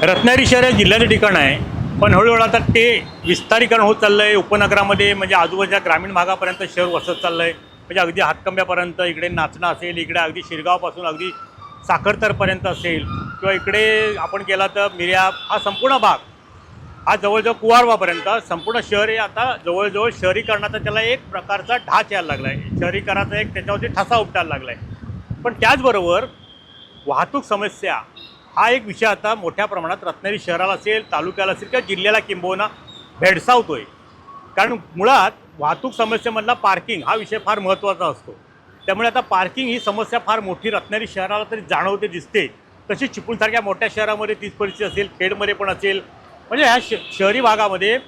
रत्नागिरी शहर हे जिल्ह्याचं ठिकाण आहे, पण हळूहळू आता ते विस्तारीकरण होत चाललं आहे. उपनगरामध्ये म्हणजे आजूबाजूच्या ग्रामीण भागापर्यंत शहर वसत चाललं आहे. म्हणजे अगदी हातकंब्यापर्यंत इकडे नाचणं असेल, इकडे अगदी शिरगावपासून अगदी साखरतरपर्यंत असेल, किंवा इकडे आपण गेला तर मिऱ्या, हा संपूर्ण भाग हा जवळजवळ कुवारवापर्यंत संपूर्ण शहर हे आता जवळजवळ शहरीकरणाचा त्याला एक प्रकारचा ढाच यायला लागला आहे. शहरीकरणाचा एक त्याच्यावरती ठसा उपटायला लागला आहे. पण त्याचबरोबर वाहतूक समस्या हा एक विषय आता मोठ्या प्रमाणात रत्नागिरी शहराला असेल, तालुक्याला असेल किंवा जिल्ह्याला किंबहुना भेडसावतोय. कारण मुळात वाहतूक समस्येमधला पार्किंग हा विषय फार महत्त्वाचा असतो. त्यामुळे आता पार्किंग ही समस्या फार मोठी रत्नागिरी शहराला तरी जाणवते, दिसते. तशी चिपळूणसारख्या मोठ्या शहरामध्ये तीच परिस्थिती असेल, खेडमध्ये पण असेल. म्हणजे ह्या शहरी भागामध्ये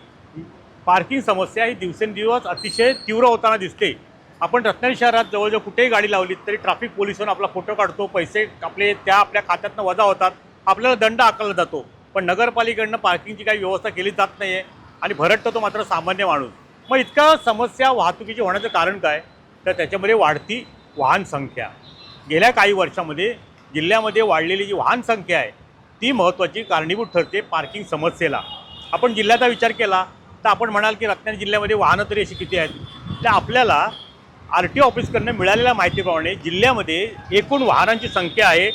पार्किंग समस्या ही दिवसेंदिवस अतिशय तीव्र होताना दिसते. आपण रत्नागिरी शहरात जवळजवळ कुठेही गाडी लावली तरी ट्रॅफिक पोलिसहून आपला फोटो काढतो, पैसे आपले त्या आपल्या खात्यातनं वजा होतात, आपल्याला दंड आकारला जातो. पण नगरपालिकेकडनं पार्किंगची काही व्यवस्था केली जात नाही आहे आणि भरडतो तो मात्र सामान्य माणूस. मग इतका समस्या वाहतुकीची होण्याचं कारण काय? तर त्याच्यामध्ये वाढती वाहन संख्या. गेल्या काही वर्षामध्ये जिल्ह्यामध्ये वाढलेली जी वाहन संख्या आहे ती महत्त्वाची कारणीभूत ठरते पार्किंग समस्येला. आपण जिल्ह्याचा विचार केला तर आपण म्हणाल की रत्नागिरी जिल्ह्यामध्ये वाहनं तरी अशी किती आहेत? तर आपल्याला RTO ऑफिसकडनं मिळालेल्या माहितीप्रमाणे जिल्ह्यामध्ये एकूण वाहनांची संख्या आहे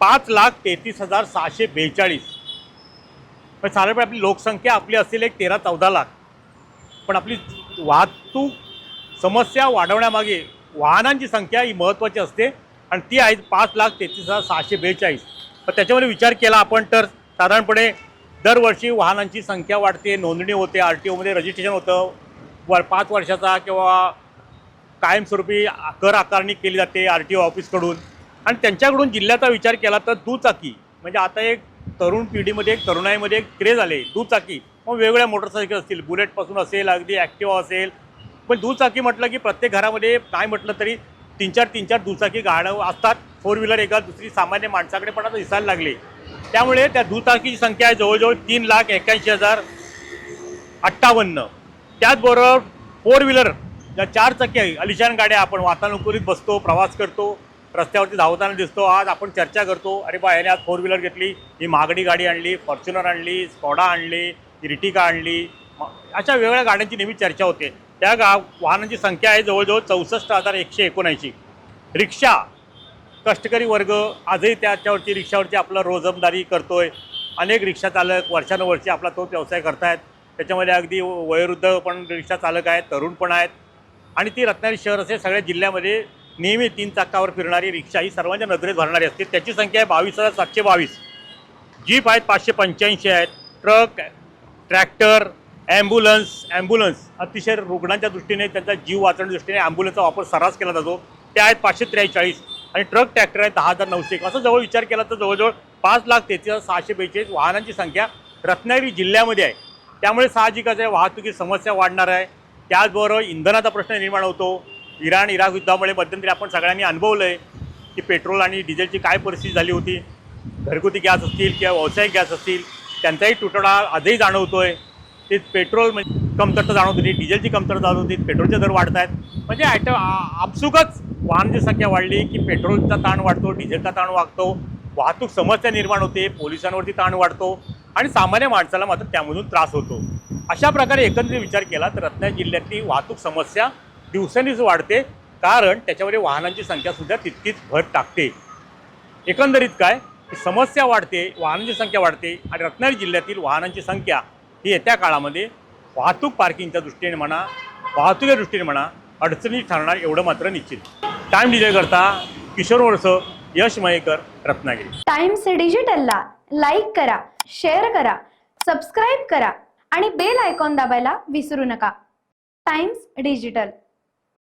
5,33,642. पण साधारणपणे आपली लोकसंख्या आपली असेल एक 13-14 लाख. पण आपली वाहतूक समस्या वाढवण्यामागे वाहनांची संख्या ही महत्त्वाची असते आणि ती आहे 5,33,642. पण त्याच्यामध्ये विचार केला आपण तर साधारणपणे दरवर्षी वाहनांची संख्या वाढते, नोंदणी होते, RTOमध्ये रजिस्ट्रेशन होतं, 5 वर्षाचा किंवा कायमस्वरूपी कर आकारणी केली जाते RTO ऑफिसकडून. आणि त्यांच्याकडून जिल्ह्याचा विचार केला तर दुचाकी म्हणजे आता एक तरुण पिढीमध्ये, एक तरुणाईमध्ये एक क्रेज आले दुचाकी. मग वेगवेगळ्या मोटरसायकल असतील, बुलेटपासून असेल, अगदी ॲक्टिवा असेल. पण दुचाकी म्हटलं की प्रत्येक घरामध्ये काय म्हटलं तरी 3-4 दुचाकी गाड्या असतात. 4 व्हीलर एका दुसरी सामान्य माणसाकडे पण आता दिसायला लागली. त्यामुळे त्या दुचाकीची संख्या आहे जवळजवळ 3,81,058. त्याचबरोबर 4 व्हीलर ज्या 4 चाकी आहे, अलिशान गाड्या, आपण वातानुकूलित बसतो, प्रवास करतो, रस्त्यावरती धावताना दिसतो. आज आपण चर्चा करतो, अरे बा याने आज 4 व्हीलर घेतली, ही महागडी गाडी आणली, फॉर्च्युनर आणली, स्कॉडा आणली, इर्टिगा आणली. अशा वेगवेगळ्या गाड्यांची नेहमी चर्चा होते. त्या वाहनांची संख्या आहे जवळजवळ 64,179. रिक्षा कष्टकरी वर्ग आजही त्याच्यावरची रिक्षावरची आपलं रोजंदारी करतोय. अनेक रिक्षा चालक वर्षानुवर्षे आपला तोच व्यवसाय करतायत. त्याच्यामध्ये अगदी वयोवृद्ध पण रिक्षा चालक आहेत, तरुण पण आहेत. आणि ती रत्नागिरी शहर असे सगळ्या जिल्ह्यामध्ये नेहमी 3 चाकावर फिरणारी रिक्षा ही सर्वांच्या नजरेत भरणारी असते. त्याची संख्या आहे 22,722. जीप आहेत 585 आहेत. ट्रक, ट्रॅक्टर, ॲम्ब्युलन्स अतिशय रुग्णांच्या दृष्टीने, त्यांचा जीव वाचवण्याच्या दृष्टीने ॲम्ब्युलन्सचा वापर सर्रास केला जातो, त्या आहेत 543. आणि ट्रक, ट्रॅक्टर आहेत 10,901. असं जवळ विचार केला तर जवळजवळ 5,33,642 वाहनांची संख्या रत्नागिरी जिल्ह्यामध्ये आहे. त्यामुळे साहजिकच आहे वाहतुकीची समस्या वाढणार आहे. त्याचबरोबर इंधनाचा प्रश्न निर्माण होतो. इराक युद्धामुळे मध्यंतरी आपण सगळ्यांनी अनुभवलं आहे की पेट्रोल आणि डिझेलची काय परिस्थिती झाली होती. घरगुती गॅस असतील किंवा व्यावसायिक गॅस असतील, त्यांचाही तुटवडा आजही जाणवतो आहे. ते पेट्रोल म्हणजे कमतरता जाणवत होती, डिझेलची कमतरता जाणवत होती, पेट्रोलचे दर वाढत आहेत. म्हणजे आपसुकच वाहनांची संख्या वाढली की पेट्रोलचा ताण वाढतो, डिझेलचा ताण वाढतो, वाहतूक समस्या निर्माण होते, पोलिसांवरती ताण वाढतो आणि सामान्य माणसाला मात्र त्यामधून त्रास होतो. अशा प्रकारे एकंदरीत विचार केला तर रत्नागिरी जिल्ह्यातली वाहतूक समस्या दिवसेंदिवस वाढते, कारण त्याच्यामध्ये वाहनांची संख्यासुद्धा तितकीच भर टाकते. एकंदरीत काय, समस्या वाढते, वाहनांची संख्या वाढते आणि रत्नागिरी जिल्ह्यातील वाहनांची संख्या ही येत्या काळामध्ये वाहतूक पार्किंगच्या दृष्टीने म्हणा, वाहतुकीच्या दृष्टीने म्हणा अडचणी ठरणार एवढं मात्र निश्चित. टाइम डिले करता किशोर वर्ष, यश मयेकर, रत्नागिरी. टाइम्स डिजिटलला लाईक करा, शेअर करा, सबस्क्राईब करा आणि बेल आयकॉन दाबायला विसरू नका. Times digital.